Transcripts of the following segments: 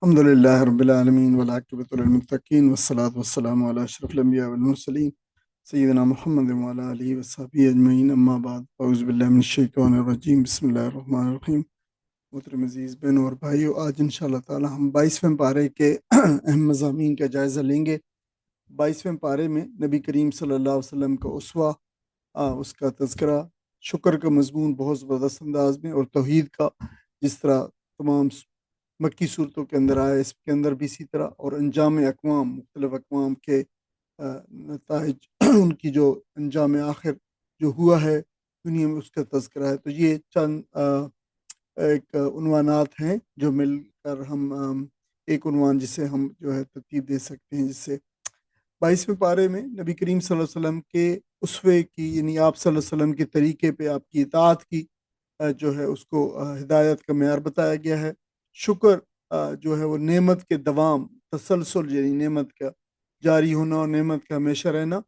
الحمدللہ رب العالمین والعاقبۃ للمتقین والصلاۃ والسلام علی اشرف الانبیاء والمرسلین سیدنا محمد وعلی آلہ وصحبہ اجمعین، اما بعد، اعوذ باللہ من الشیطان الرجیم، بسم اللہ الرحمن الرحیم۔ محترم عزیز بہنوں اور بھائیوں، آج انشاءاللہ تعالی ہم 22ویں پارے کے اہم مضامین کا جائزہ لیں گے۔ 22ویں پارے میں نبی کریم صلی اللہ علیہ وسلم کا اسوہ، اس کا تذکرہ، شکر کا مضمون بہت زبردست انداز میں، اور توحید کا جس طرح تمام مکی صورتوں کے اندر آیا، اس کے اندر بھی اسی طرح، اور انجام اقوام، مختلف اقوام کے نتائج ان کی جو انجام آخر جو ہوا ہے دنیا میں، اس کا تذکرہ ہے۔ تو یہ چند ایک عنوانات ہیں جو مل کر ہم ایک عنوان جسے ہم جو ہے ترتیب دے سکتے ہیں، جس سے 22ویں پارے میں نبی کریم صلی اللہ علیہ وسلم کے اسوے کی، یعنی آپ صلی اللہ علیہ وسلم کے طریقے پہ آپ کی اطاعت کی جو ہے اس کو ہدایت کا معیار بتایا گیا ہے۔ شکر جو ہے وہ نعمت کے دوام، تسلسل، یعنی نعمت کا جاری ہونا اور نعمت کا ہمیشہ رہنا،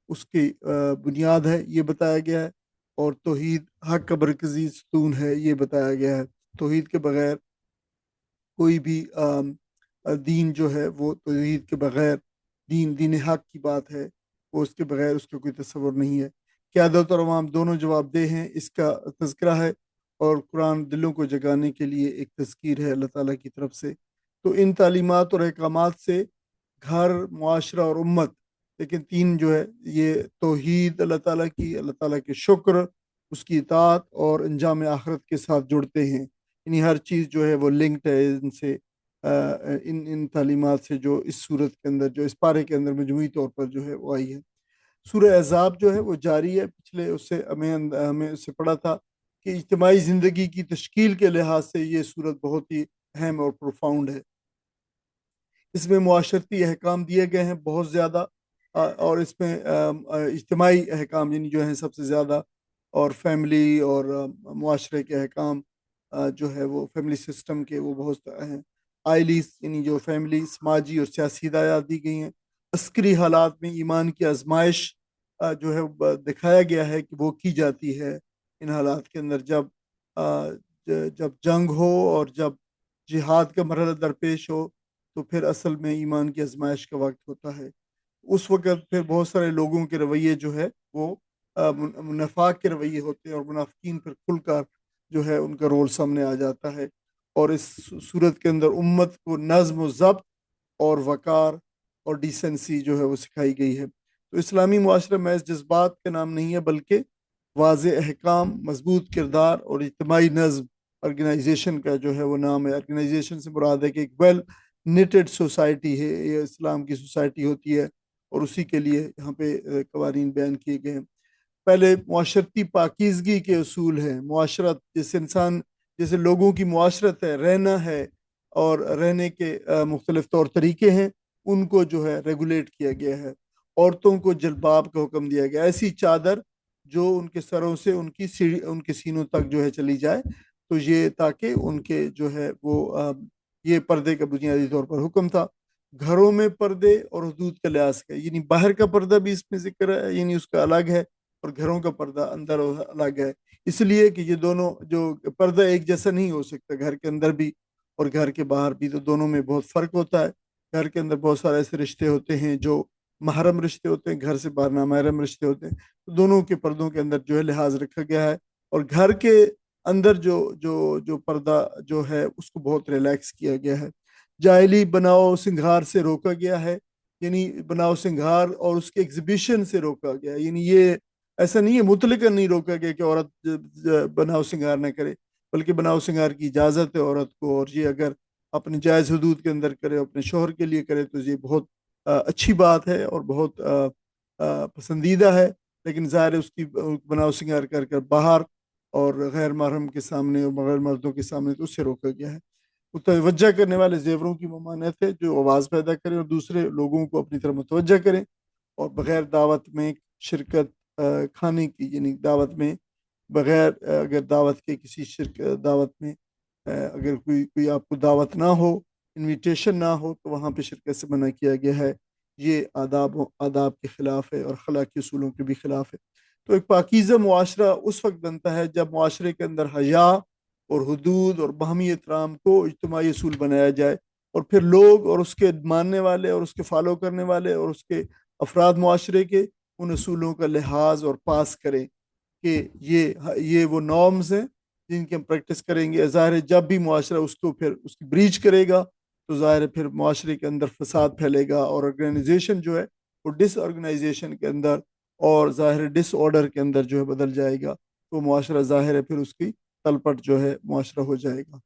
اس کی بنیاد ہے، یہ بتایا گیا ہے۔ اور توحید حق کا مرکزی ستون ہے، یہ بتایا گیا ہے۔ توحید کے بغیر کوئی بھی دین جو ہے وہ توحید کے بغیر دین حق کی بات ہے، وہ اس کے بغیر اس کا کوئی تصور نہیں ہے۔ قیادت اور عوام دونوں جواب دہ ہیں، اس کا تذکرہ ہے، اور قرآن دلوں کو جگانے کے لیے ایک تذکیر ہے اللہ تعالیٰ کی طرف سے۔ تو ان تعلیمات اور احکامات سے گھر، معاشرہ اور امت، لیکن تین جو ہے یہ توحید اللہ تعالیٰ کی، اللہ تعالیٰ کے شکر، اس کی اطاعت اور انجام آخرت کے ساتھ جڑتے ہیں۔ یعنی ہر چیز جو ہے وہ لنکڈ ہے ان سے، ان تعلیمات سے، جو اس صورت کے اندر، جو اس پارے کے اندر مجموعی طور پر جو ہے وہ آئی ہے۔ سورہ احزاب جو ہے وہ جاری ہے، پچھلے اس سے ہمیں اس سے پڑھا تھا کہ اجتماعی زندگی کی تشکیل کے لحاظ سے یہ صورت بہت ہی اہم اور پروفاؤنڈ ہے۔ اس میں معاشرتی احکام دیے گئے ہیں بہت زیادہ، اور اس میں اجتماعی احکام یعنی جو ہیں سب سے زیادہ، اور فیملی اور معاشرے کے احکام جو ہے وہ فیملی سسٹم کے وہ بہت ہیں۔ آئلی یعنی جو فیملی، سماجی اور سیاسی ہدایات دی گئی ہیں۔ عسکری حالات میں ایمان کی آزمائش جو ہے دکھایا گیا ہے کہ وہ کی جاتی ہے ان حالات کے اندر، جب جنگ ہو اور جب جہاد کا مرحلہ درپیش ہو، تو پھر اصل میں ایمان کی آزمائش کا وقت ہوتا ہے۔ اس وقت پھر بہت سارے لوگوں کے رویے جو ہے وہ منافق کے رویے ہوتے ہیں، اور منافقین پھر کھل کر جو ہے ان کا رول سامنے آ جاتا ہے۔ اور اس صورت کے اندر امت کو نظم و ضبط اور وقار اور ڈیسنسی جو ہے وہ سکھائی گئی ہے۔ تو اسلامی معاشرہ محض جذبات کا نام نہیں ہے، بلکہ واضح احکام، مضبوط کردار اور اجتماعی نظم آرگنائزیشن کا جو ہے وہ نام ہے۔ آرگنائزیشن سے مراد ہے کہ ایک ویل نیٹڈ سوسائٹی ہے، یہ اسلام کی سوسائٹی ہوتی ہے، اور اسی کے لیے یہاں پہ قوانین بیان کیے گئے ہیں۔ پہلے معاشرتی پاکیزگی کے اصول ہیں۔ معاشرت جیسے لوگوں کی معاشرت ہے، رہنا ہے، اور رہنے کے مختلف طور طریقے ہیں، ان کو جو ہے ریگولیٹ کیا گیا ہے۔ عورتوں کو جلباب کا حکم دیا گیا، ایسی چادر جو ان کے سروں سے ان کے سینوں تک جو ہے چلی جائے، تو یہ تاکہ ان کے جو ہے وہ یہ پردے کا بنیادی طور پر حکم تھا۔ گھروں میں پردے اور حدود کا لحاظ کا، یعنی باہر کا پردہ بھی اس میں ذکر ہے، یعنی اس کا الگ ہے، اور گھروں کا پردہ اندر الگ ہے، اس لیے کہ یہ دونوں جو پردہ ایک جیسا نہیں ہو سکتا، گھر کے اندر بھی اور گھر کے باہر بھی، تو دونوں میں بہت فرق ہوتا ہے۔ گھر کے اندر بہت سارے ایسے رشتے ہوتے ہیں جو محرم رشتے ہوتے ہیں، گھر سے باہر نامحرم رشتے ہوتے ہیں، تو دونوں کے پردوں کے اندر جو ہے لحاظ رکھا گیا ہے۔ اور گھر کے اندر جو پردہ جو ہے اس کو بہت ریلیکس کیا گیا ہے۔ جاہلی بناؤ سنگھار سے روکا گیا ہے، یعنی بناؤ سنگھار اور اس کے ایگزیبیشن سے روکا گیا ہے، یعنی یہ ایسا نہیں ہے، مطلقاً نہیں روکا گیا کہ عورت بناؤ سنگھار نہ کرے، بلکہ بناؤ سنگھار کی اجازت ہے عورت کو، اور یہ اگر اپنی جائز حدود کے اندر کرے، اپنے شوہر کے لیے کرے، تو یہ بہت اچھی بات ہے اور بہت پسندیدہ ہے۔ لیکن ظاہر ہے اس کی بناؤ سنگھار کر کر باہر اور غیر محرم کے سامنے اور غیر مردوں کے سامنے، تو اس سے روکا گیا ہے۔ متوجہ کرنے والے زیوروں کی ممانعت ہے، جو آواز پیدا کریں اور دوسرے لوگوں کو اپنی طرف متوجہ کریں، اور بغیر دعوت میں شرکت کھانے کی، یعنی دعوت میں بغیر اگر دعوت کے کسی دعوت میں اگر کوئی آپ کو دعوت نہ ہو، انویٹیشن نہ ہو، تو وہاں پہ شرکت سے منع کیا گیا ہے۔ یہ آداب کے خلاف ہے اور اخلاقی اصولوں کے بھی خلاف ہے۔ تو ایک پاکیزہ معاشرہ اس وقت بنتا ہے جب معاشرے کے اندر حیا اور حدود اور باہمی احترام کو اجتماعی اصول بنایا جائے، اور پھر لوگ اور اس کے ماننے والے اور اس کے فالو کرنے والے اور اس کے افراد معاشرے کے ان اصولوں کا لحاظ اور پاس کریں کہ یہ وہ نارمز ہیں جن کی ہم پریکٹس کریں گے. ظاہر ہے جب بھی معاشرہ اس کو پھر اس کی بریچ کرے گا تو ظاہر ہے پھر معاشرے کے اندر فساد پھیلے گا اور آرگنائزیشن جو ہے وہ ڈس آرگنائزیشن کے اندر اور ظاہر ڈس آرڈر کے اندر جو ہے بدل جائے گا. تو معاشرہ ظاہر ہے پھر اس کی تلپٹ جو ہے معاشرہ ہو جائے گا.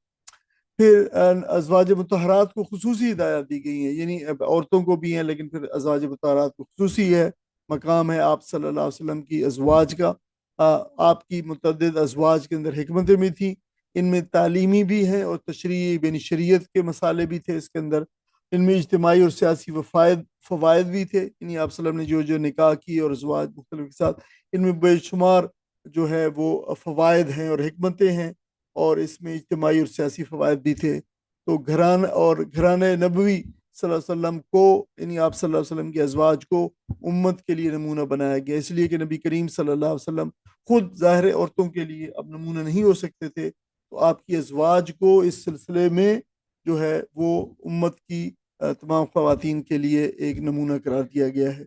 پھر ازواج مطہرات کو خصوصی ہدایات دی گئی ہیں, یعنی عورتوں کو بھی ہیں لیکن پھر ازواج مطہرات کو خصوصی ہے مقام ہے آپ صلی اللہ علیہ وسلم کی ازواج کا. آپ کی متعدد ازواج کے اندر حکمتیں بھی تھیں, ان میں تعلیمی بھی ہیں اور تشریعی بین شریعت کے مسائل بھی تھے اس کے اندر. ان میں اجتماعی اور سیاسی فوائد بھی تھے, یعنی آپ صلی اللہ علیہ وسلم نے جو نکاح کی اور ازواج مختلف کے ساتھ, ان میں بے شمار جو ہے وہ فوائد ہیں اور حکمتیں ہیں اور اس میں اجتماعی اور سیاسی فوائد بھی تھے. تو گھرانہ نبوی صلی اللہ علیہ وسلم کو, یعنی آپ صلی اللہ علیہ وسلم کی ازواج کو امت کے لیے نمونہ بنایا گیا, اس لیے کہ نبی کریم صلی اللہ علیہ وسلم خود ظاہر عورتوں کے لیے اب نمونہ نہیں ہو سکتے تھے, تو آپ کی ازواج کو اس سلسلے میں جو ہے وہ امت کی تمام خواتین کے لیے ایک نمونہ قرار دیا گیا ہے.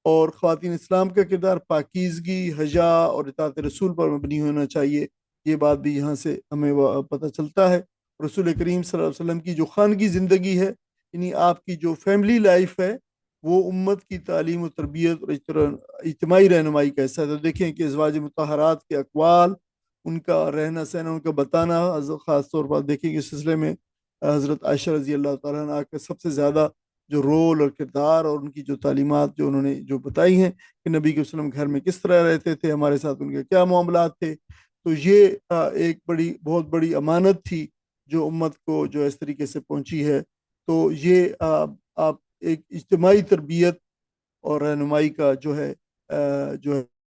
اور خواتین اسلام کا کردار پاکیزگی, حیا اور اطاعت رسول پر مبنی ہونا چاہیے, یہ بات بھی یہاں سے ہمیں پتہ چلتا ہے. رسول کریم صلی اللہ علیہ وسلم کی جو خانگی زندگی ہے, یعنی آپ کی جو فیملی لائف ہے, وہ امت کی تعلیم و تربیت اور اجتماعی رہنمائی کا حصہ ہے. تو دیکھیں کہ ازواج مطہرات کے اقوال, ان کا رہنا سہنا, ان کا بتانا, خاص طور پر دیکھیں کہ اس سلسلے میں حضرت عائشہ رضی اللہ تعالیٰ عنہ کا سب سے زیادہ جو رول اور کردار اور ان کی جو تعلیمات جو انہوں نے جو بتائی ہیں کہ نبی کے وسلم گھر میں کس طرح رہتے تھے, ہمارے ساتھ ان کے کیا معاملات تھے, تو یہ ایک بہت بڑی امانت تھی جو امت کو جو اس طریقے سے پہنچی ہے. تو یہ آپ ایک اجتماعی تربیت اور رہنمائی کا جو ہے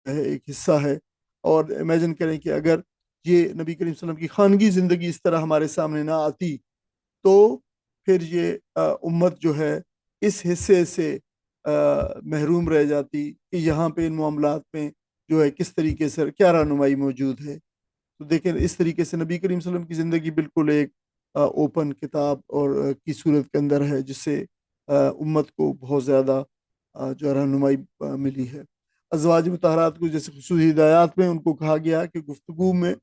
ایک حصہ ہے. اور امیجن کریں کہ اگر یہ نبی کریم صلی اللہ علیہ وسلم کی خانگی زندگی اس طرح ہمارے سامنے نہ آتی تو پھر یہ امت جو ہے اس حصے سے محروم رہ جاتی کہ یہاں پہ ان معاملات میں جو ہے کس طریقے سے کیا رہنمائی موجود ہے. تو دیکھیں اس طریقے سے نبی کریم صلی اللہ علیہ وسلم کی زندگی بالکل ایک اوپن کتاب اور کی صورت کے اندر ہے, جس سے امت کو بہت زیادہ جو رہنمائی ملی ہے. ازواج مطہرات کو جیسے خصوصی ہدایات میں ان کو کہا گیا کہ گفتگو میں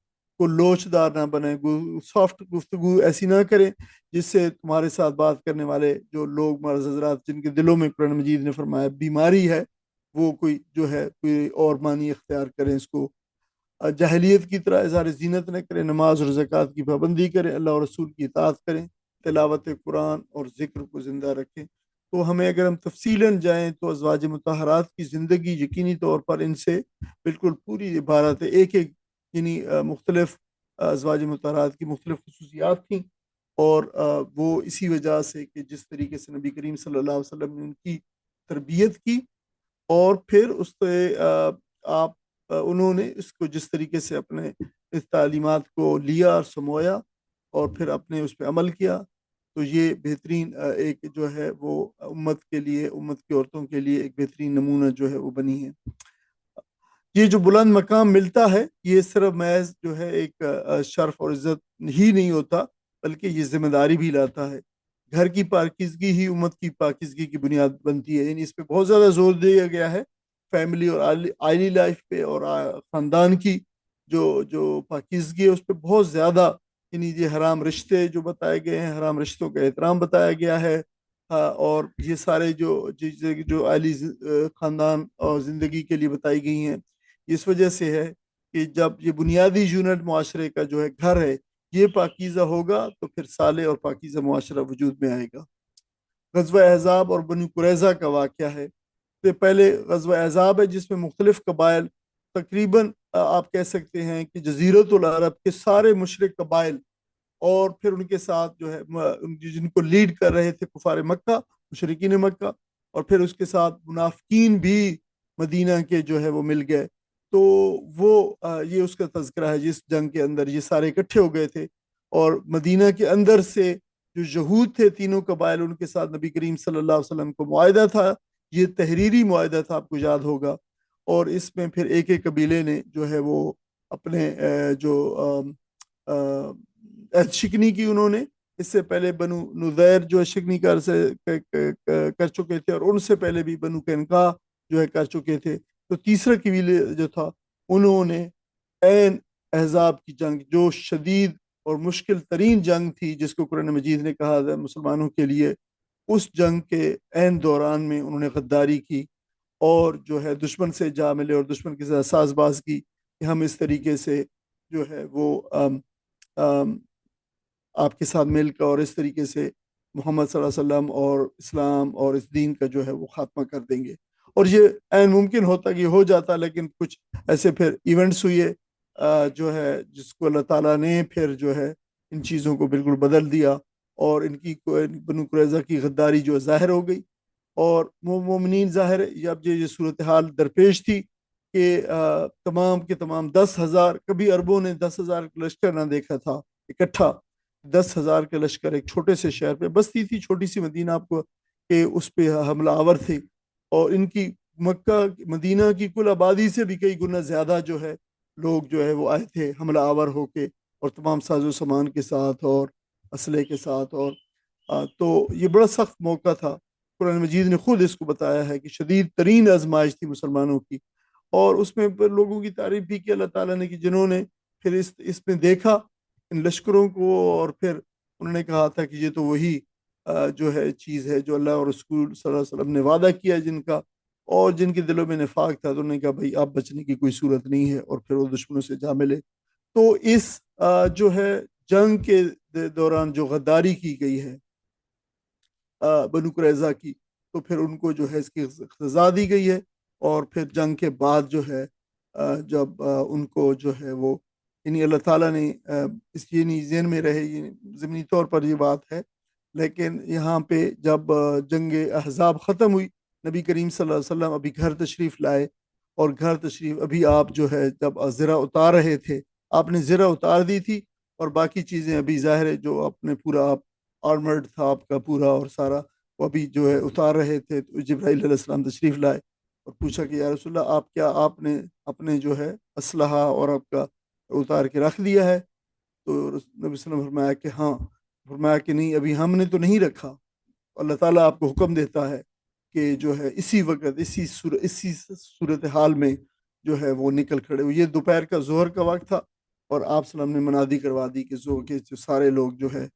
کو لوچ دار نہ بنے, سافٹ گفتگو ایسی نہ کریں جس سے تمہارے ساتھ بات کرنے والے جو لوگ مرض حضرات جن کے دلوں میں قرآن مجید نے فرمایا بیماری ہے, وہ کوئی جو ہے کوئی اور معنی اختیار کریں, اس کو جاہلیت کی طرح اظہار زینت نہ کریں, نماز اور زکوٰۃ کی پابندی کریں, اللہ اور رسول کی اطاعت کریں, تلاوت قرآن اور ذکر کو زندہ رکھیں. تو ہمیں اگر ہم تفصیلاً جائیں تو ازواج مطہرات کی زندگی یقینی طور پر ان سے بالکل پوری عبارت ہے. ایک یعنی مختلف ازواج مطہرات کی مختلف خصوصیات تھیں, اور وہ اسی وجہ سے کہ جس طریقے سے نبی کریم صلی اللہ علیہ وسلم نے ان کی تربیت کی اور پھر اس سے انہوں نے اس کو جس طریقے سے اپنے اس تعلیمات کو لیا اور سمویا اور پھر اپنے اس پہ عمل کیا, تو یہ بہترین ایک جو ہے وہ امت کے لیے, امت کی عورتوں کے لیے ایک بہترین نمونہ جو ہے وہ بنی ہے. یہ جو بلند مقام ملتا ہے یہ صرف محض جو ہے ایک شرف اور عزت ہی نہیں ہوتا, بلکہ یہ ذمہ داری بھی لاتا ہے. گھر کی پاکیزگی ہی امت کی پاکیزگی کی بنیاد بنتی ہے, یعنی اس پہ بہت زیادہ زور دیا گیا ہے فیملی اور آئلی لائف پہ, اور خاندان کی جو پاکیزگی ہے اس پہ بہت زیادہ, یعنی یہ حرام رشتے جو بتائے گئے ہیں, حرام رشتوں کا احترام بتایا گیا ہے, اور یہ سارے جو آئلی خاندان اور زندگی کے لیے بتائی گئی ہیں, اس وجہ سے ہے کہ جب یہ بنیادی یونٹ معاشرے کا جو ہے گھر ہے یہ پاکیزہ ہوگا تو پھر صالح اور پاکیزہ معاشرہ وجود میں آئے گا. غزوہ احزاب اور بنو قریظہ کا واقعہ ہے. تو پہلے غزوہ احزاب ہے جس میں مختلف قبائل, تقریباً آپ کہہ سکتے ہیں کہ جزیرۃ العرب کے سارے مشرک قبائل, اور پھر ان کے ساتھ جو ہے جن کو لیڈ کر رہے تھے کفار مکہ, مشرکین مکہ, اور پھر اس کے ساتھ منافقین بھی مدینہ کے جو ہے وہ مل گئے. تو وہ یہ اس کا تذکرہ ہے جس جنگ کے اندر یہ سارے اکٹھے ہو گئے تھے, اور مدینہ کے اندر سے جو یہود تھے تینوں قبائل, ان کے ساتھ نبی کریم صلی اللہ علیہ وسلم کو معاہدہ تھا, یہ تحریری معاہدہ تھا, آپ کو یاد ہوگا, اور اس میں پھر ایک ایک قبیلے نے جو ہے وہ اپنے جو عہد شکنی کی انہوں نے, اس سے پہلے بنو نذیر جو ہے شکنی کر چکے تھے، اور ان سے پہلے بھی بنو قینقاع جو ہے کر چکے تھے۔ تو تیسرا قبیلے جو تھا انہوں نے عین احزاب کی جنگ، جو شدید اور مشکل ترین جنگ تھی جس کو قرآن مجید نے کہا تھا مسلمانوں کے لیے، اس جنگ کے عین دوران میں انہوں نے غداری کی اور جو ہے دشمن سے جا ملے اور دشمن کے ساتھ ساز باز کی کہ ہم اس طریقے سے جو ہے وہ آپ کے ساتھ مل کر اور اس طریقے سے محمد صلی اللہ علیہ وسلم اور اسلام اور اس دین کا جو ہے وہ خاتمہ کر دیں گے۔ اور یہ عین ممکن ہوتا کہ ہو جاتا، لیکن کچھ ایسے پھر ایونٹس ہوئے جو ہے جس کو اللہ تعالیٰ نے پھر جو ہے ان چیزوں کو بالکل بدل دیا، اور ان کی بنو قریظہ کی غداری جو ظاہر ہو گئی، اور مومنین ظاہر اب یہ صورتحال درپیش تھی کہ تمام کے تمام 10,000، کبھی عربوں نے 10,000 لشکر نہ دیکھا تھا اکٹھا۔ 10,000 کے لشکر ایک چھوٹے سے شہر پہ بستی تھی، چھوٹی سی مدینہ آپ کو، کہ اس پہ حملہ آور تھے، اور ان کی مکہ مدینہ کی کل آبادی سے بھی کئی گنا زیادہ جو ہے لوگ جو ہے وہ آئے تھے حملہ آور ہو کے، اور تمام ساز و سامان کے ساتھ اور اسلحے کے ساتھ، اور تو یہ بڑا سخت موقع تھا۔ قرآن مجید نے خود اس کو بتایا ہے کہ شدید ترین آزمائش تھی مسلمانوں کی، اور اس میں لوگوں کی تعریف بھی کی اللہ تعالیٰ نے کہ جنہوں نے پھر اس میں دیکھا ان لشکروں کو، اور پھر انہوں نے کہا تھا کہ یہ تو وہی جو ہے چیز ہے جو اللہ اور رسول صلی اللہ علیہ وسلم نے وعدہ کیا جن کا، اور جن کے دلوں میں نفاق تھا تو انہوں نے کہا بھائی آپ بچنے کی کوئی صورت نہیں ہے، اور پھر وہ دشمنوں سے جا ملے۔ تو اس جو ہے جنگ کے دوران جو غداری کی گئی ہے بنو قریظہ کی، تو پھر ان کو جو ہے اس کی سزا دی گئی ہے، اور پھر جنگ کے بعد جو ہے جب ان کو جو ہے وہ یعنی اللہ تعالیٰ نے اس یعنی ذہن میں رہے، ضمنی طور پر یہ بات ہے، لیکن یہاں پہ جب جنگ احزاب ختم ہوئی، نبی کریم صلی اللہ علیہ وسلم ابھی گھر تشریف لائے، اور گھر تشریف ابھی آپ جو ہے جب زرہ اتار رہے تھے، آپ نے زرہ اتار دی تھی، اور باقی چیزیں ابھی ظاہر ہے جو آپ نے پورا آرمرڈ تھا آپ کا پورا اور سارا، وہ ابھی جو ہے اتار رہے تھے، تو جبرائیل علیہ السلام تشریف لائے اور پوچھا کہ یا رسول اللہ آپ نے اپنے جو ہے اسلحہ اور آپ کا اتار کے رکھ دیا ہے؟ تو نبی صلی اللہ علیہ وسلم نے فرمایا کہ ہاں، فرمایا کہ نہیں ابھی ہم نے تو نہیں رکھا، اللہ تعالیٰ آپ کو حکم دیتا ہے کہ جو ہے اسی وقت اسی صورتحال میں جو ہے وہ نکل کھڑے ہوئے۔ یہ دوپہر کا ظہر کا وقت تھا، اور آپ صلی اللہ علیہ وسلم نے منادی کروا دی کہ جو سارے لوگ جو ہے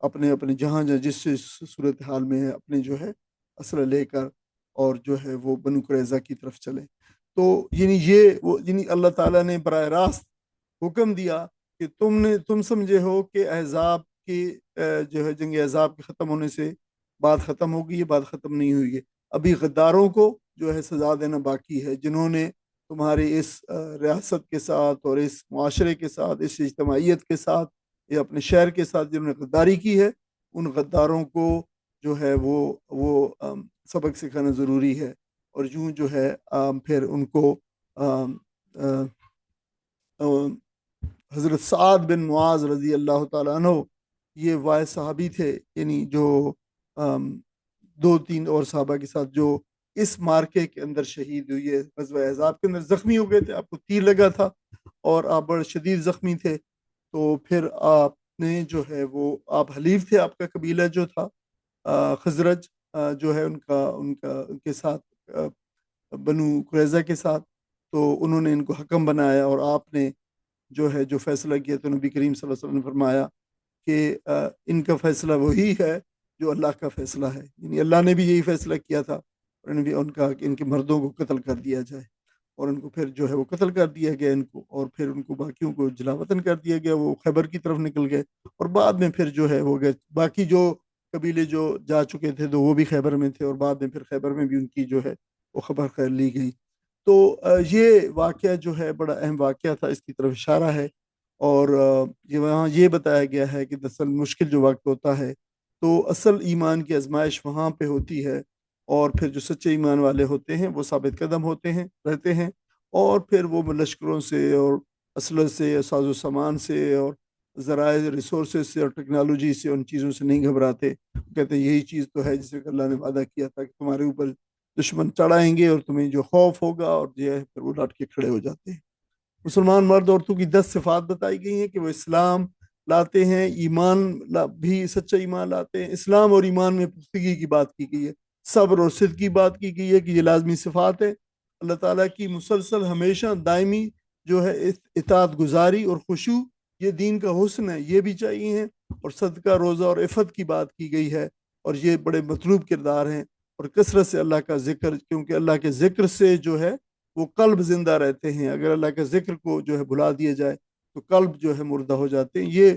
اپنے اپنے جہاں جس صورتحال میں ہے اپنے جو ہے اسلحہ لے کر اور جو ہے وہ بنو قریظہ کی طرف چلے۔ تو یعنی اللہ تعالیٰ نے براہ راست حکم دیا کہ تم سمجھے ہو کہ احزاب کی جو ہے جنگ احزاب کے ختم ہونے سے بات ختم ہوگی، یہ بات ختم نہیں ہوئی ہے، ابھی غداروں کو جو ہے سزا دینا باقی ہے، جنہوں نے تمہاری اس ریاست کے ساتھ اور اس معاشرے کے ساتھ، اس اجتماعیت کے ساتھ یا اپنے شہر کے ساتھ جنہوں نے غداری کی ہے، ان غداروں کو جو ہے وہ سبق سکھانا ضروری ہے، اور یوں جو ہے پھر ان کو حضرت سعد بن معاذ رضی اللہ تعالیٰ عنہ، یہ واحد صحابی تھے یعنی جو 2-3 اور صحابہ کے ساتھ جو اس مارکے کے اندر شہید ہوئی ہے، غزوہ احزاب کے اندر زخمی ہو گئے تھے، آپ کو تیر لگا تھا اور آپ بڑے شدید زخمی تھے، تو پھر آپ نے جو ہے وہ آپ حلیف تھے، آپ کا قبیلہ جو تھا خزرج جو ہے ان کے ساتھ بنو قریظہ کے ساتھ، تو انہوں نے ان کو حکم بنایا، اور آپ نے جو فیصلہ کیا تو نبی کریم صلی اللہ علیہ وسلم نے فرمایا کہ ان کا فیصلہ وہی ہے جو اللہ کا فیصلہ ہے، یعنی اللہ نے بھی یہی فیصلہ کیا تھا، اور انہوں نے بھی ان کا کہ ان کے مردوں کو قتل کر دیا جائے، اور ان کو پھر جو ہے وہ قتل کر دیا گیا ان کو، اور پھر ان کو باقیوں کو جلا وطن کر دیا گیا، وہ خیبر کی طرف نکل گئے، اور بعد میں پھر جو ہے ہو گئے باقی جو قبیلے جو جا چکے تھے تو وہ بھی خیبر میں تھے، اور بعد میں پھر خیبر میں بھی ان کی جو ہے وہ خبر خیر لی گئی۔ تو یہ واقعہ جو ہے بڑا اہم واقعہ تھا، اس کی طرف اشارہ ہے، اور وہاں یہ بتایا گیا ہے کہ دراصل مشکل جو وقت ہوتا ہے تو اصل ایمان کی آزمائش وہاں پہ ہوتی ہے، اور پھر جو سچے ایمان والے ہوتے ہیں وہ ثابت قدم ہوتے ہیں رہتے ہیں، اور پھر وہ لشکروں سے اور اسلحے سے، ساز و سامان سے اور ذرائع ریسورسز سے اور ٹیکنالوجی سے، ان چیزوں سے نہیں گھبراتے، کہتے ہیں یہی چیز تو ہے جس میں اللہ نے وعدہ کیا تھا کہ تمہارے اوپر دشمن چڑھائیں گے اور تمہیں جو خوف ہوگا، اور جو ہے پھر وہ ڈٹ کے کھڑے ہو جاتے ہیں۔ مسلمان مرد عورتوں کی 10 صفات بتائی گئی ہیں کہ وہ اسلام، لاتے ہیں، بھی سچا ایمان لاتے ہیں۔ اسلام اور ایمان میں پختگی کی بات کی گئی ہے، صبر اور صدق کی بات کی گئی ہے کہ یہ لازمی صفات ہے اللہ تعالیٰ کی، مسلسل ہمیشہ دائمی جو ہے اطاعت گزاری اور خشوع، یہ دین کا حسن ہے، یہ بھی چاہیے ہیں۔ اور صدقہ، روزہ اور عفت کی بات کی گئی ہے، اور یہ بڑے مطلوب کردار ہیں۔ اور کثرت سے اللہ کا ذکر، کیونکہ اللہ کے ذکر سے جو ہے وہ قلب زندہ رہتے ہیں، اگر اللہ کے ذکر کو جو ہے بھلا دیا جائے تو قلب جو ہے مردہ ہو جاتے ہیں۔ یہ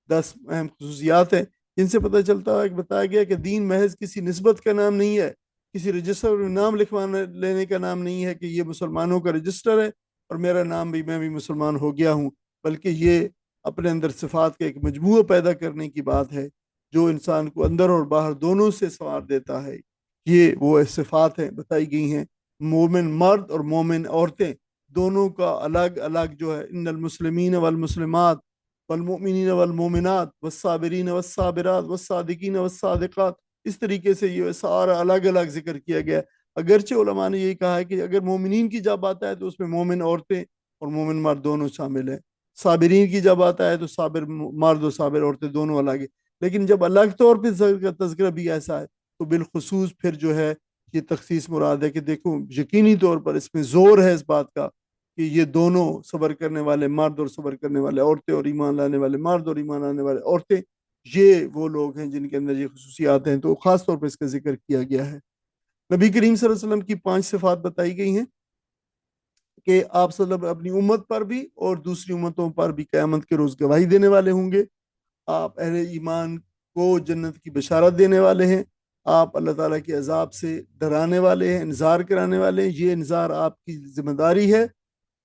10 اہم خصوصیات ہیں جن سے پتہ چلتا ہے کہ بتایا گیا کہ دین محض کسی نسبت کا نام نہیں ہے، کسی رجسٹر میں نام لکھوانے لینے کا نام نہیں ہے کہ یہ مسلمانوں کا رجسٹر ہے اور میرا نام بھی، میں بھی مسلمان ہو گیا ہوں، بلکہ یہ اپنے اندر صفات کا ایک مجموعہ پیدا کرنے کی بات ہے جو انسان کو اندر اور باہر دونوں سے سنوار دیتا ہے۔ یہ وہ صفات ہیں بتائی گئی ہیں۔ مومن مرد اور مومن عورتیں دونوں کا الگ الگ جو ہے، ان المسلمین والمسلمات والمؤمنین والمؤمنات والصابرین والصابرات والصادقین والصادقات، اس طریقے سے یہ سارا الگ الگ ذکر کیا گیا ہے۔ اگرچہ علماء نے یہی کہا ہے کہ اگر مومنین کی جب آتا ہے تو اس میں مومن عورتیں اور مومن مرد دونوں شامل ہیں، صابرین کی جب آتا ہے تو صابر مرد اور صابر عورتیں دونوں الگ ہیں، لیکن جب الگ طور پہ تذکرہ بھی ایسا ہے تو بالخصوص پھر جو ہے یہ تخصیص مراد ہے کہ دیکھو یقینی طور پر اس میں زور ہے اس بات کا کہ یہ دونوں صبر کرنے والے مرد اور صبر کرنے والے عورتیں اور ایمان لانے والے مرد اور ایمان لانے والے عورتیں، یہ وہ لوگ ہیں جن کے اندر یہ خصوصیات ہیں، تو خاص طور پر اس کا ذکر کیا گیا ہے۔ نبی کریم صلی اللہ علیہ وسلم کی 5 صفات بتائی گئی ہیں کہ آپ صلی اللہ علیہ وسلم اپنی امت پر بھی اور دوسری امتوں پر بھی قیامت کے روز گواہی دینے والے ہوں گے۔ آپ اہل ایمان کو جنت کی بشارت دینے والے ہیں، آپ اللہ تعالیٰ کے عذاب سے ڈرانے والے ہیں، انذار کرانے والے ہیں، یہ انذار آپ کی ذمہ داری ہے،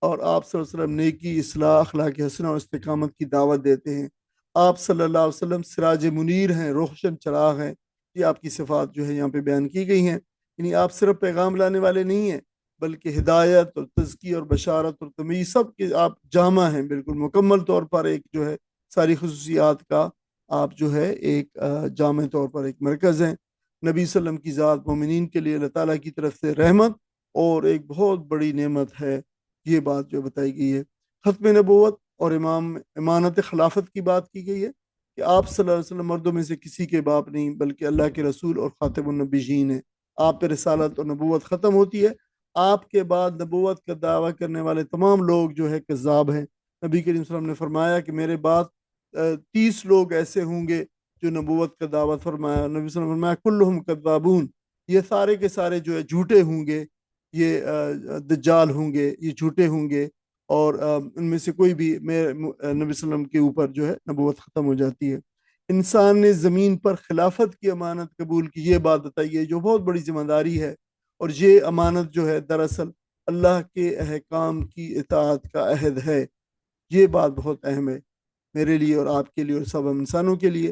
اور آپ صلی اللہ علیہ وسلم نیکی، اصلاح، اخلاق حسنہ اور استقامت کی دعوت دیتے ہیں۔ آپ صلی اللہ علیہ وسلم سراج منیر ہیں، روشن چراغ ہیں، یہ آپ کی صفات جو ہے یہاں پہ بیان کی گئی ہیں۔ یعنی آپ صرف پیغام لانے والے نہیں ہیں بلکہ ہدایت اور تزکی اور بشارت اور تمیز سب کے آپ جامع ہیں، بالکل مکمل طور پر ایک جو ہے ساری خصوصیات کا آپ جو ہے ایک جامع طور پر ایک مرکز ہیں۔ نبی صلی اللہ علیہ وسلم کی ذات مومنین کے لیے اللہ تعالیٰ کی طرف سے رحمت اور ایک بہت بڑی نعمت ہے، یہ بات جو بتائی گئی ہے۔ ختم نبوت اور امانت خلافت کی بات کی گئی ہے کہ آپ صلی اللہ علیہ وسلم مردوں میں سے کسی کے باپ نہیں بلکہ اللہ کے رسول اور خاتم النبیین ہیں۔ آپ پہ رسالت اور نبوت ختم ہوتی ہے، آپ کے بعد نبوت کا دعویٰ کرنے والے تمام لوگ جو ہے کذاب ہیں۔ نبی کریم صلی اللہ علیہ وسلم نے فرمایا کہ میرے بعد 30 لوگ ایسے ہوں گے جو نبوت کا دعویٰ فرمایا، نبی صلی اللہ علیہ وسلم نے فرمایا کلہم کذابون، یہ سارے کے سارے جو ہے جھوٹے ہوں گے، یہ دجال ہوں گے، یہ جھوٹے ہوں گے، اور ان میں سے کوئی بھی نبی صلی اللہ علیہ وسلم کے اوپر جو ہے نبوت ختم ہو جاتی ہے۔ انسان نے زمین پر خلافت کی امانت قبول کی، یہ بات بتائی ہے جو بہت بڑی ذمہ داری ہے، اور یہ امانت جو ہے دراصل اللہ کے احکام کی اطاعت کا عہد ہے۔ یہ بات بہت اہم ہے میرے لیے اور آپ کے لیے اور سب انسانوں کے لیے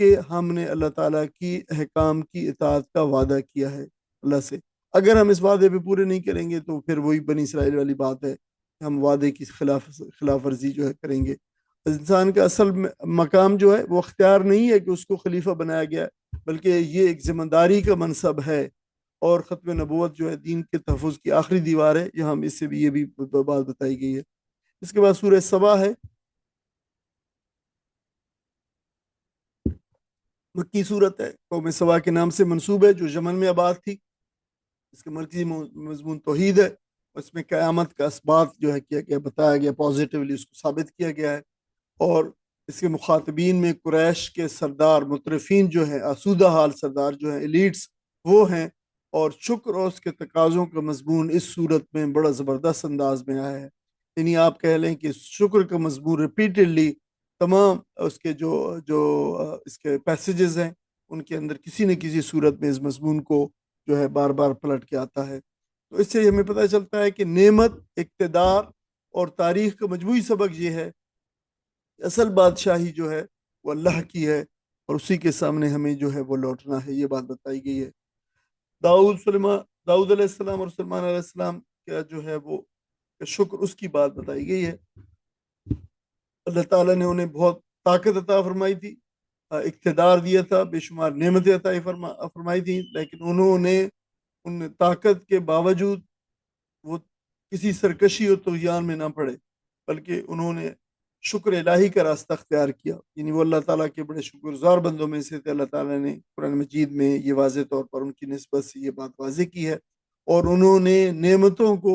کہ ہم نے اللہ تعالیٰ کی احکام کی اطاعت کا وعدہ کیا ہے اللہ سے۔ اگر ہم اس وعدے پہ پورے نہیں کریں گے تو پھر وہی بنی اسرائیل والی بات ہے، ہم وعدے کی خلاف ورزی جو ہے کریں گے۔ انسان کا اصل مقام جو ہے وہ اختیار نہیں ہے کہ اس کو خلیفہ بنایا گیا ہے، بلکہ یہ ایک ذمہ داری کا منصب ہے، اور ختم نبوت جو ہے دین کے تحفظ کی آخری دیوار ہے، یہاں اس سے بھی یہ بھی بات بتائی گئی ہے۔ اس کے بعد سورہ سبا ہے، مکی صورت ہے، قوم سبا کے نام سے منسوب ہے، جو یمن میں آباد تھی۔ اس کا مرکزی مضمون توحید ہے، اس میں قیامت کا اسبات جو ہے کیا گیا، بتایا گیا، پازیٹیولی اس کو ثابت کیا گیا ہے، اور اس کے مخاطبین میں قریش کے سردار مترفین جو ہیں، آسودہ حال سردار جو ہیں، ایلیٹس وہ ہیں، اور شکر اور اس کے تقاضوں کا مضمون اس صورت میں بڑا زبردست انداز میں آیا ہے۔ یعنی آپ کہہ لیں کہ شکر کا مضمون ریپیٹڈلی تمام اس کے جو اس کے پیسیجز ہیں ان کے اندر کسی نہ کسی صورت میں اس مضمون کو جو ہے بار بار پلٹ کے آتا ہے۔ تو اس سے ہمیں پتہ چلتا ہے کہ نعمت، اقتدار اور تاریخ کا مجموعی سبق یہ ہے، اصل بادشاہی جو ہے وہ اللہ کی ہے، اور اسی کے سامنے ہمیں جو ہے وہ لوٹنا ہے، یہ بات بتائی گئی ہے۔ داؤد علیہ السلام اور سلمان علیہ السلام کا جو ہے وہ شکر، اس کی بات بتائی گئی ہے۔ اللہ تعالیٰ نے انہیں بہت طاقت عطا فرمائی تھی، اقتدار دیا تھا، بے شمار نعمتیں عطا فرمائی تھی، لیکن انہوں نے ان طاقت کے باوجود وہ کسی سرکشی اور طغیان میں نہ پڑے، بلکہ انہوں نے شکر الہی کا راستہ اختیار کیا، یعنی وہ اللہ تعالیٰ کے بڑے شکر گزار بندوں میں سے تھے۔ اللہ تعالیٰ نے قرآن مجید میں یہ واضح طور پر ان کی نسبت سے یہ بات واضح کی ہے، اور انہوں نے نعمتوں کو،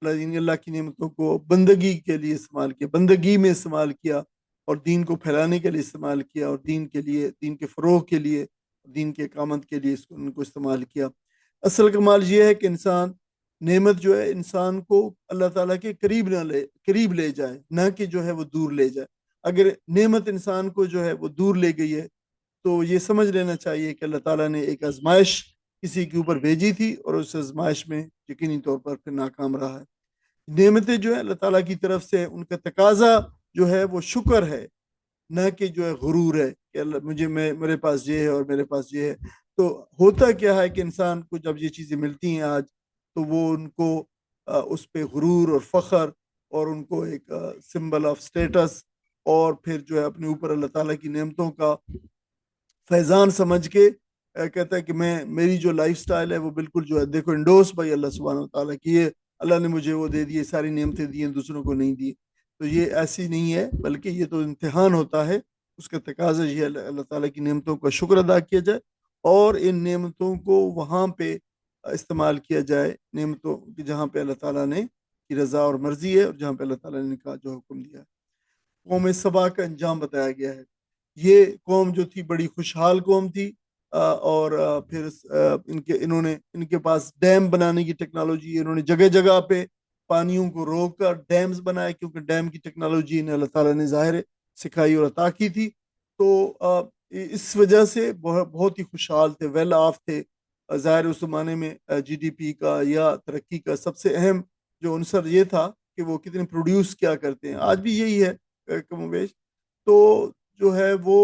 یعنی اللہ کی نعمتوں کو بندگی کے لیے استعمال کیا، بندگی میں استعمال کیا، اور دین کو پھیلانے کے لیے استعمال کیا، اور دین کے لیے، دین کے فروغ کے لیے، دین کے اقامت کے لیے ان کو استعمال کیا۔ اصل کمال یہ ہے کہ انسان، نعمت جو ہے انسان کو اللہ تعالیٰ کے قریب لے جائے، نہ کہ جو ہے وہ دور لے جائے۔ اگر نعمت انسان کو جو ہے وہ دور لے گئی ہے تو یہ سمجھ لینا چاہیے کہ اللہ تعالیٰ نے ایک آزمائش کسی کے اوپر بھیجی تھی، اور اس آزمائش میں یقینی طور پر پھر ناکام رہا ہے۔ نعمتیں جو ہے اللہ تعالیٰ کی طرف سے، ان کا تقاضا جو ہے وہ شکر ہے، نہ کہ جو ہے غرور ہے کہ اللہ میرے پاس یہ ہے اور میرے پاس یہ ہے۔ تو ہوتا کیا ہے کہ انسان کو جب یہ چیزیں ملتی ہیں آج، تو وہ ان کو اس پہ غرور اور فخر، اور ان کو ایک سمبل آف سٹیٹس، اور پھر جو ہے اپنے اوپر اللہ تعالیٰ کی نعمتوں کا فیضان سمجھ کے کہتا ہے کہ میری جو لائف سٹائل ہے وہ بالکل جو ہے، دیکھو انڈوس بائی اللہ سبحانہ و تعالیٰ کی، یہ اللہ نے مجھے وہ دے دیے، ساری نعمتیں دی ہیں، دوسروں کو نہیں دی۔ تو یہ ایسی نہیں ہے، بلکہ یہ تو امتحان ہوتا ہے۔ اس کا تقاضا یہ ہے اللہ تعالیٰ کی نعمتوں کا شکر ادا کیا جائے، اور ان نعمتوں کو وہاں پہ استعمال کیا جائے، نعمتوں کی جہاں پہ اللہ تعالیٰ نے کی رضا اور مرضی ہے، اور جہاں پہ اللہ تعالیٰ نے کا جو حکم دیا ہے۔ قوم سبا کا انجام بتایا گیا ہے۔ یہ قوم جو تھی بڑی خوشحال قوم تھی، اور پھر ان کے پاس ڈیم بنانے کی ٹیکنالوجی، انہوں نے جگہ جگہ پہ پانیوں کو روک کر ڈیمز بنائے، کیونکہ ڈیم کی ٹیکنالوجی انہیں اللہ تعالیٰ نے ظاہر سکھائی اور عطا کی تھی۔ تو اس وجہ سے بہت ہی خوشحال تھے، ویل آف تھے۔ ظاہر اس زمانے میں جی ڈی پی کا یا ترقی کا سب سے اہم جو عنصر یہ تھا کہ وہ کتنے پروڈیوس کیا کرتے ہیں، آج بھی یہی ہے کم و بیش۔ تو جو ہے وہ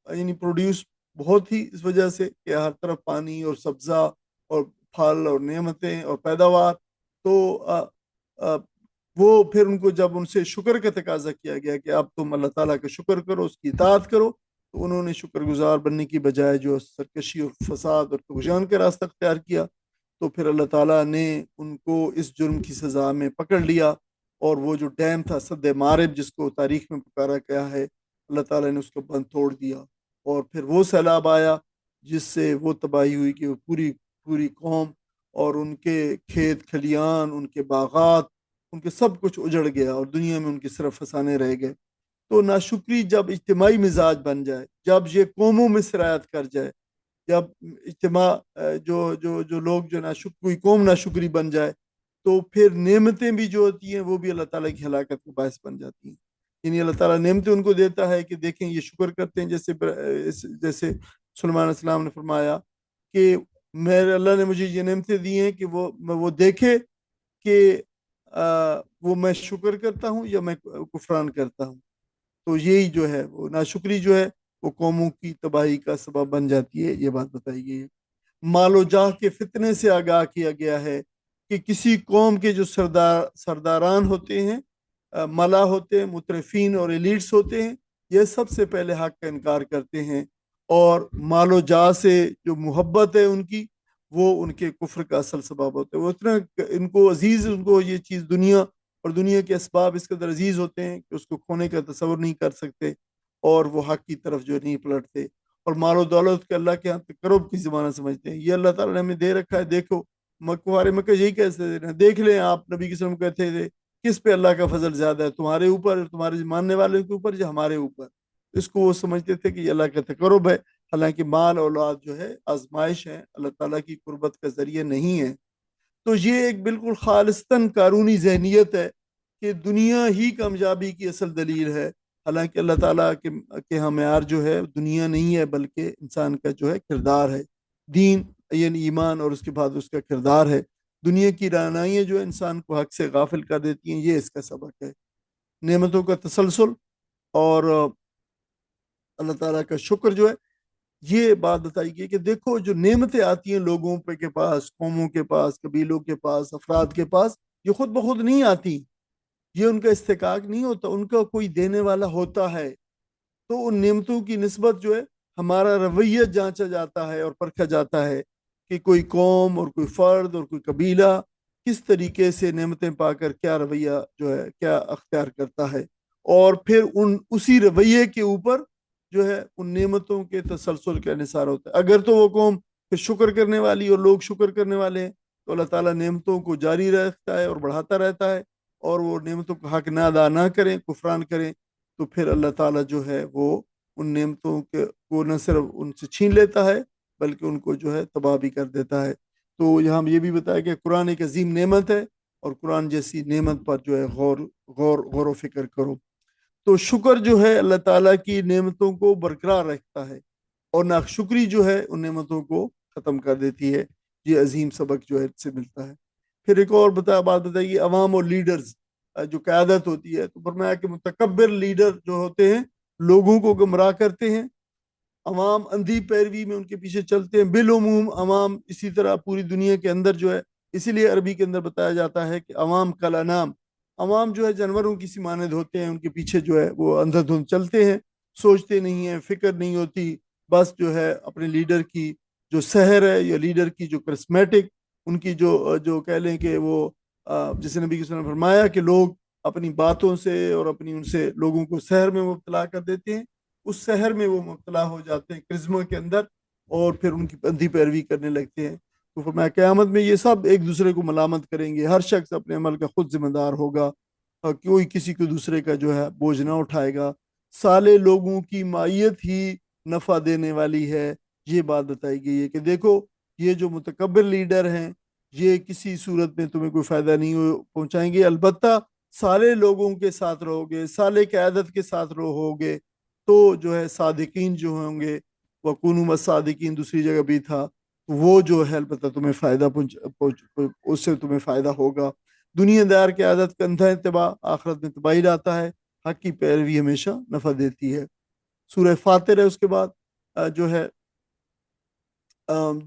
یعنی پروڈیوس بہت ہی اس وجہ سے کہ ہر طرف پانی اور سبزہ اور پھل اور نعمتیں اور پیداوار، تو وہ پھر ان کو جب ان سے شکر کا تقاضا کیا گیا کہ اب تم اللہ تعالیٰ کا شکر کرو، اس کی اطاعت کرو، تو انہوں نے شکر گزار بننے کی بجائے جو سرکشی اور فساد اور طغیان کا راستہ اختیار کیا، تو پھر اللہ تعالیٰ نے ان کو اس جرم کی سزا میں پکڑ لیا، اور وہ جو ڈیم تھا سد مارب جس کو تاریخ میں پکارا گیا ہے، اللہ تعالیٰ نے اس کا بند توڑ دیا، اور پھر وہ سیلاب آیا جس سے وہ تباہی ہوئی کہ وہ پوری قوم اور ان کے کھیت کھلیان، ان کے باغات، ان کے سب کچھ اجڑ گیا، اور دنیا میں ان کے صرف فسانے رہ گئے۔ تو ناشکری جب اجتماعی مزاج بن جائے، جب یہ قوموں میں سرایت کر جائے، جب اجتماع جو لوگ جو کوئی قوم ناشکری بن جائے، تو پھر نعمتیں بھی جو ہوتی ہیں وہ بھی اللہ تعالیٰ کی ہلاکت کا باعث بن جاتی ہیں۔ یعنی اللہ تعالیٰ نعمتیں ان کو دیتا ہے کہ دیکھیں یہ شکر کرتے ہیں، جیسے سلیمان علیہ السلام نے فرمایا کہ میرے اللہ نے مجھے یہ نعمتیں دی ہیں کہ وہ دیکھے کہ وہ میں شکر کرتا ہوں یا میں کفران کرتا ہوں۔ تو یہی جو ہے وہ ناشکری جو ہے وہ قوموں کی تباہی کا سبب بن جاتی ہے، یہ بات بتائی گئی ہے۔ مال و جاہ کے فتنے سے آگاہ کیا گیا ہے کہ کسی قوم کے جو سرداران ہوتے ہیں، ملا ہوتے ہیں، مترفین اور ایلیٹس ہوتے ہیں، یہ سب سے پہلے حق کا انکار کرتے ہیں، اور مال و جاہ سے جو محبت ہے ان کی، وہ ان کے کفر کا اصل سبب ہوتا ہے۔ وہ اتنا ان کو عزیز، ان کو یہ چیز دنیا اور دنیا کے اسباب اس قدر عزیز ہوتے ہیں کہ اس کو کھونے کا تصور نہیں کر سکتے، اور وہ حق کی طرف جو نہیں پلٹتے، اور مال و دولت کے اللہ کے ہاں تقرب کی زمانہ سمجھتے ہیں۔ یہ اللہ تعالیٰ نے ہمیں دے رکھا ہے، دیکھو مکوارے مکہ یہی کہتے تھے، دیکھ لیں آپ، نبی کی وسلم کہتے تھے کس پہ اللہ کا فضل زیادہ ہے، تمہارے اوپر، تمہارے ماننے والوں کے اوپر، یا ہمارے اوپر؟ اس کو وہ سمجھتے تھے کہ یہ اللہ کا تقرب ہے، حالانکہ مال اولاد جو ہے آزمائش ہے، اللہ تعالیٰ کی قربت کا ذریعہ نہیں ہے۔ تو یہ ایک بالکل خالصتاً قارونی ذہنیت ہے کہ دنیا ہی کامیابی کی اصل دلیل ہے، حالانکہ اللہ تعالیٰ کے ہاں معیار جو ہے دنیا نہیں ہے، بلکہ انسان کا جو ہے کردار ہے، دین یعنی ایمان، اور اس کے بعد اس کا کردار ہے۔ دنیا کی رعنائیاں جو انسان کو حق سے غافل کر دیتی ہیں، یہ اس کا سبق ہے۔ نعمتوں کا تسلسل اور اللہ تعالیٰ کا شکر جو ہے، یہ بات بتائی گئی کہ دیکھو جو نعمتیں آتی ہیں لوگوں پہ کے پاس، قوموں کے پاس، قبیلوں کے پاس، افراد کے پاس، یہ خود بخود نہیں آتی، یہ ان کا استحقاق نہیں ہوتا، ان کا کوئی دینے والا ہوتا ہے۔ تو ان نعمتوں کی نسبت جو ہے ہمارا رویہ جانچا جاتا ہے اور پرکھا جاتا ہے کہ کوئی قوم اور کوئی فرد اور کوئی قبیلہ کس طریقے سے نعمتیں پا کر کیا رویہ جو ہے کیا اختیار کرتا ہے، اور پھر اسی رویے کے اوپر جو ہے ان نعمتوں کے تسلسل کا انحصار ہوتا ہے۔ اگر تو وہ قوم پھر شکر کرنے والی اور لوگ شکر کرنے والے ہیں تو اللہ تعالیٰ نعمتوں کو جاری رکھتا ہے اور بڑھاتا رہتا ہے، اور وہ نعمتوں کا حق نہ ادا نہ کریں، کفران کریں، تو پھر اللہ تعالیٰ جو ہے وہ ان نعمتوں کے کو نہ صرف ان سے چھین لیتا ہے بلکہ ان کو جو ہے تباہ بھی کر دیتا ہے۔ تو یہاں یہ بھی بتایا کہ قرآن ایک عظیم نعمت ہے، اور قرآن جیسی نعمت پر جو ہے غور و فکر کرو۔ تو شکر جو ہے اللہ تعالیٰ کی نعمتوں کو برقرار رکھتا ہے، اور ناشکری جو ہے ان نعمتوں کو ختم کر دیتی ہے۔ یہ عظیم سبق جو ہے اس سے ملتا ہے۔ پھر ایک اور بات بتائی کہ عوام اور لیڈرز جو قیادت ہوتی ہے، تو فرمایا کہ متکبر لیڈر جو ہوتے ہیں لوگوں کو گمراہ کرتے ہیں، عوام اندھی پیروی میں ان کے پیچھے چلتے ہیں۔ بالعموم عوام اسی طرح پوری دنیا کے اندر جو ہے، اسی لیے عربی کے اندر بتایا جاتا ہے کہ عوام کل انام، عوام جو ہے جانوروں کی سی مانند ہوتے ہیں، ان کے پیچھے جو ہے وہ اندھا دھند چلتے ہیں، سوچتے نہیں ہیں، فکر نہیں ہوتی، بس جو ہے اپنے لیڈر کی جو سحر ہے یا لیڈر کی جو کرسمیٹک ان کی جو کہہ لیں کہ وہ جسے نبی صلی اللہ علیہ وسلم نے فرمایا کہ لوگ اپنی باتوں سے اور اپنی ان سے لوگوں کو سحر میں مبتلا کر دیتے ہیں، اس سحر میں وہ مبتلا ہو جاتے ہیں کرزموں کے اندر، اور پھر ان کی اندھی پیروی کرنے لگتے ہیں۔ تو فرمایا قیامت میں یہ سب ایک دوسرے کو ملامت کریں گے، ہر شخص اپنے عمل کا خود ذمہ دار ہوگا، اور کوئی کسی کو دوسرے کا جو ہے بوجھ نہ اٹھائے گا۔ سالے لوگوں کی مائیت ہی نفع دینے والی ہے، یہ بات بتائی گئی ہے کہ دیکھو یہ جو متکبر لیڈر ہیں یہ کسی صورت میں تمہیں کوئی فائدہ نہیں پہنچائیں گے، البتہ سارے لوگوں کے ساتھ رہو گے، سالے قیادت کے ساتھ رہو گے تو جو ہے صادقین جو ہوں گے، وَكُونُوا مَعَ الصَّادِقِينَ دوسری جگہ بھی تھا، وہ جو ہے البتہ تمہیں فائدہ اس سے تمہیں فائدہ ہوگا۔ دنیا دار کی عادت کا اندھا اتباع آخرت میں تباہی لاتا ہے، حق کی پیروی ہمیشہ نفع دیتی ہے۔ سورہ فاتر ہے اس کے بعد جو ہے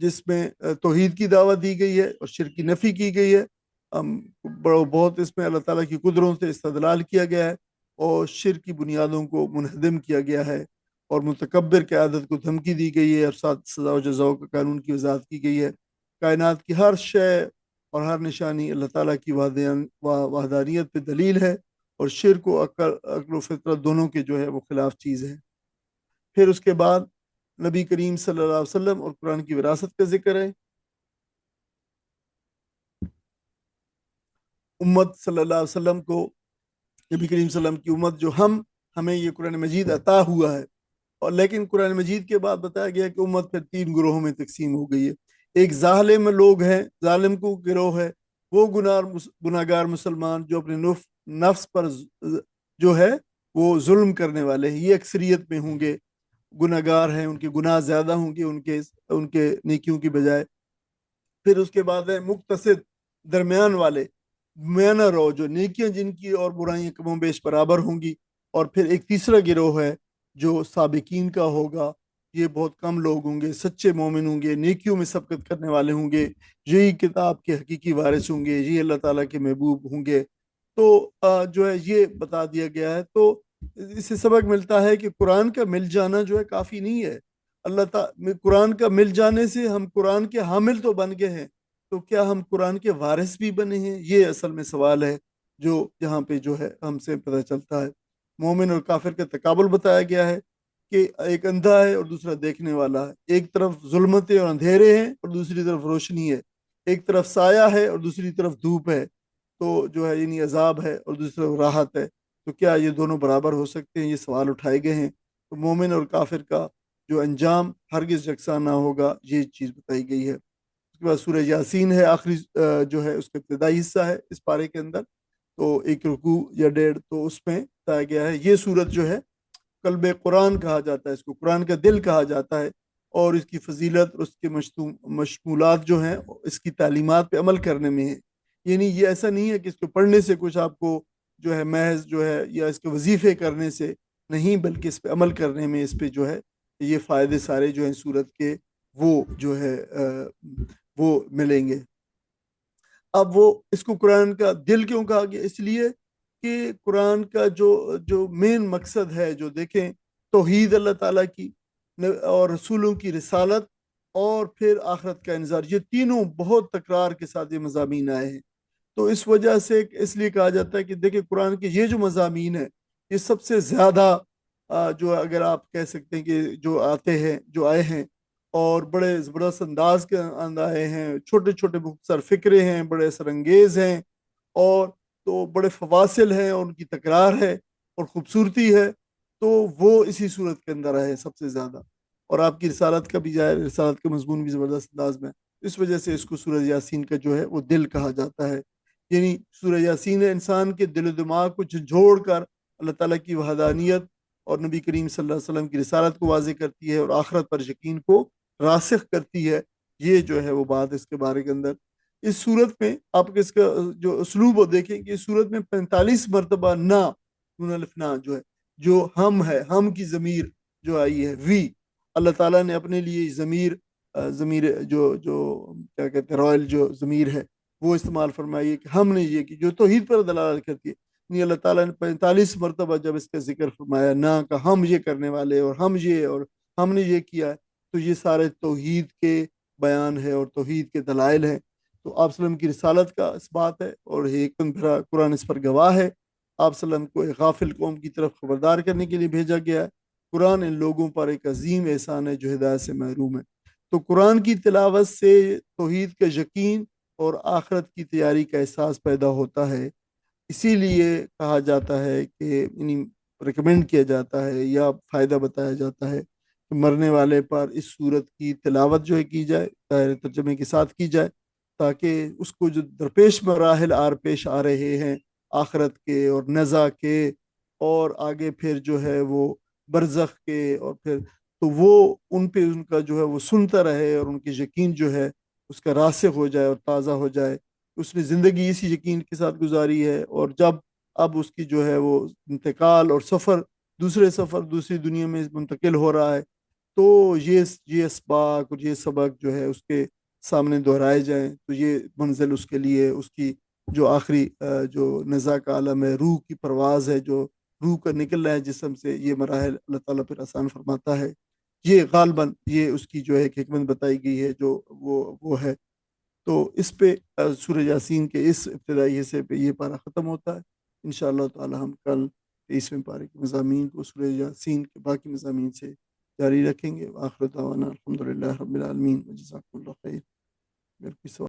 جس میں توحید کی دعوت دی گئی ہے اور شرک کی نفی کی گئی ہے۔ بہت اس میں اللہ تعالیٰ کی قدروں سے استدلال کیا گیا ہے، اور شرک کی بنیادوں کو منہدم کیا گیا ہے، اور متکبر کی عادت کو دھمکی دی گئی ہے، اور ساتھ سزا و جزاؤ کا قانون کی وضاحت کی گئی ہے۔ کائنات کی ہر شے اور ہر نشانی اللہ تعالیٰ کی وحدانیت پہ دلیل ہے، اور شرک و عقل و فطرت دونوں کے جو ہے وہ خلاف چیز ہے۔ پھر اس کے بعد نبی کریم صلی اللہ علیہ وسلم اور قرآن کی وراثت کا ذکر ہے۔ امت صلی اللہ علیہ وسلم کو، نبی کریم صلی اللہ علیہ وسلم کی امت جو ہمیں یہ قرآن مجید عطا ہوا ہے، اور لیکن قرآن مجید کے بعد بتایا گیا کہ امت پھر 3 گروہوں میں تقسیم ہو گئی ہے۔ ایک ظالم لوگ ہیں، ظالم کو گروہ ہے، وہ گناہ گار مسلمان جو اپنے نفس پر جو ہے وہ ظلم کرنے والے ہیں، یہ اکثریت میں ہوں گے، گناہ گار ہیں، ان کے گناہ زیادہ ہوں گے ان کے نیکیوں کی بجائے۔ پھر اس کے بعد ہے مقتصد، درمیان والے، میانہ رو، جو نیکیاں جن کی اور برائیاں کم و بیش برابر ہوں گی۔ اور پھر ایک تیسرا گروہ ہے جو سابقین کا ہوگا، یہ بہت کم لوگ ہوں گے، سچے مومن ہوں گے، نیکیوں میں سبقت کرنے والے ہوں گے، یہی کتاب کے حقیقی وارث ہوں گے، یہ اللہ تعالیٰ کے محبوب ہوں گے۔ تو جو ہے یہ بتا دیا گیا ہے۔ تو اس سے سبق ملتا ہے کہ قرآن کا مل جانا جو ہے کافی نہیں ہے۔ اللہ تعالیٰ قرآن کا مل جانے سے ہم قرآن کے حامل تو بن گئے ہیں، تو کیا ہم قرآن کے وارث بھی بنے ہیں؟ یہ اصل میں سوال ہے جو یہاں پہ جو ہے ہم سے پتہ چلتا ہے۔ مومن اور کافر کا تقابل بتایا گیا ہے کہ ایک اندھا ہے اور دوسرا دیکھنے والا ہے، ایک طرف ظلمتیں اور اندھیرے ہیں اور دوسری طرف روشنی ہے، ایک طرف سایہ ہے اور دوسری طرف دھوپ ہے، تو جو ہے یعنی عذاب ہے اور دوسری طرف راحت ہے، تو کیا یہ دونوں برابر ہو سکتے ہیں؟ یہ سوال اٹھائے گئے ہیں۔ تو مومن اور کافر کا جو انجام ہرگز یکساں نہ ہوگا، یہ چیز بتائی گئی ہے۔ اس کے بعد سورہ یاسین ہے، آخری جو ہے اس کا ابتدائی حصہ ہے اس پارے کے اندر، تو 1 رکوع یا 1.5، تو اس میں بتایا گیا ہے یہ سورت جو ہے قلب قرآن کہا جاتا ہے، اس کو قرآن کا دل کہا جاتا ہے، اور اس کی فضیلت اور اس کے مشمولات جو ہیں اس کی تعلیمات پہ عمل کرنے میں ہے۔ یعنی یہ ایسا نہیں ہے کہ اس کو پڑھنے سے کچھ آپ کو جو ہے محض جو ہے یا اس کے وظیفے کرنے سے نہیں، بلکہ اس پہ عمل کرنے میں اس پہ جو ہے یہ فائدے سارے جو ہیں سورت کے وہ جو ہے وہ ملیں گے۔ اب وہ اس کو قرآن کا دل کیوں کہا گیا؟ اس لیے کہ قرآن کا جو مین مقصد ہے، جو دیکھیں توحید اللہ تعالیٰ کی اور رسولوں کی رسالت اور پھر آخرت کا انذار، یہ تینوں بہت تکرار کے ساتھ یہ مضامین آئے ہیں۔ تو اس وجہ سے اس لیے کہا جاتا ہے کہ دیکھیں قرآن کے یہ جو مضامین ہیں یہ سب سے زیادہ جو اگر آپ کہہ سکتے ہیں کہ جو آتے ہیں جو آئے ہیں اور بڑے زبردست انداز کے اندر آئے ہیں، چھوٹے چھوٹے مختصر فکرے ہیں، بڑے اثر انگیز ہیں، اور تو بڑے فواصل ہیں اور ان کی تکرار ہے اور خوبصورتی ہے، تو وہ اسی صورت کے اندر ہے سب سے زیادہ۔ اور آپ کی رسالت کا بھی ظاہر، رسالت کا مضمون بھی زبردست انداز میں، اس وجہ سے اس کو سورہ یاسین کا جو ہے وہ دل کہا جاتا ہے۔ یعنی سورہ یاسین انسان کے دل و دماغ کو جھنجھوڑ کر اللہ تعالیٰ کی وحدانیت اور نبی کریم صلی اللہ علیہ وسلم کی رسالت کو واضح کرتی ہے اور آخرت پر یقین کو راسخ کرتی ہے۔ یہ جو ہے وہ بات اس کے بارے کے اندر، اس صورت میں آپ اس کا جو اسلوب وہ دیکھیں کہ اس صورت میں 45 مرتبہ نا، نون الف نا جو ہے، جو ہم ہے، ہم کی ضمیر جو آئی ہے، وی، اللہ تعالیٰ نے اپنے لیے ضمیر، ضمیر جو کیا کہتے ہیں رائل جو ضمیر ہے وہ استعمال فرمائی ہے کہ ہم نے یہ کی، جو توحید پر دلالت کرتی ہے۔ یعنی اللہ تعالیٰ نے 45 مرتبہ جب اس کا ذکر فرمایا نہ کا، ہم یہ کرنے والے اور ہم یہ اور ہم نے یہ کیا ہے، تو یہ سارے توحید کے بیان ہے اور توحید کے دلائل ہیں۔ تو آپ صلی اللہ علیہ وسلم کی رسالت کا اس بات ہے، اور ایک پھر قرآن اس پر گواہ ہے۔ آپ صلی اللہ علیہ وسلم کو ایک غافل قوم کی طرف خبردار کرنے کے لیے بھیجا گیا ہے۔ قرآن ان لوگوں پر ایک عظیم احسان ہے جو ہدایت سے محروم ہے۔ تو قرآن کی تلاوت سے توحید کا یقین اور آخرت کی تیاری کا احساس پیدا ہوتا ہے۔ اسی لیے کہا جاتا ہے کہ ریکمینڈ کیا جاتا ہے یا فائدہ بتایا جاتا ہے کہ مرنے والے پر اس صورت کی تلاوت جو ہے کی جائے، ظاہر ترجمے کے ساتھ کی جائے، تاکہ اس کو جو درپیش مراحل پیش آ رہے ہیں آخرت کے اور نزا کے، اور آگے پھر جو ہے وہ برزخ کے، اور پھر تو وہ ان پہ ان کا جو ہے وہ سنتا رہے اور ان کی یقین جو ہے اس کا راسخ ہو جائے اور تازہ ہو جائے۔ اس نے زندگی اسی یقین کے ساتھ گزاری ہے، اور جب اب اس کی جو ہے وہ انتقال اور سفر، دوسرے سفر دوسری دنیا میں منتقل ہو رہا ہے، تو یہ اسباق اور یہ سبق جو ہے اس کے سامنے دہرائے جائیں، تو یہ منزل اس کے لیے اس کی جو آخری جو نزا کا عالم ہے، روح کی پرواز ہے، جو روح کا نکل رہا ہے جسم سے، یہ مراحل اللہ تعالیٰ پھر آسان فرماتا ہے۔ یہ غالباً یہ اس کی جو ہے ایک حکمت بتائی گئی ہے جو وہ ہے۔ تو اس پہ سورہ یاسین کے اس ابتدائی حصے پہ یہ پارہ ختم ہوتا ہے۔ انشاءاللہ تعالی ہم کل 23ویں پارے کے مضامین کو سورہ یاسین کے باقی مضامین سے جاری رکھیں گے۔ وآخر دعوانا الحمدللہ رب العالمین، وجزاکم اللہ خیر۔ اگر کوئی سوال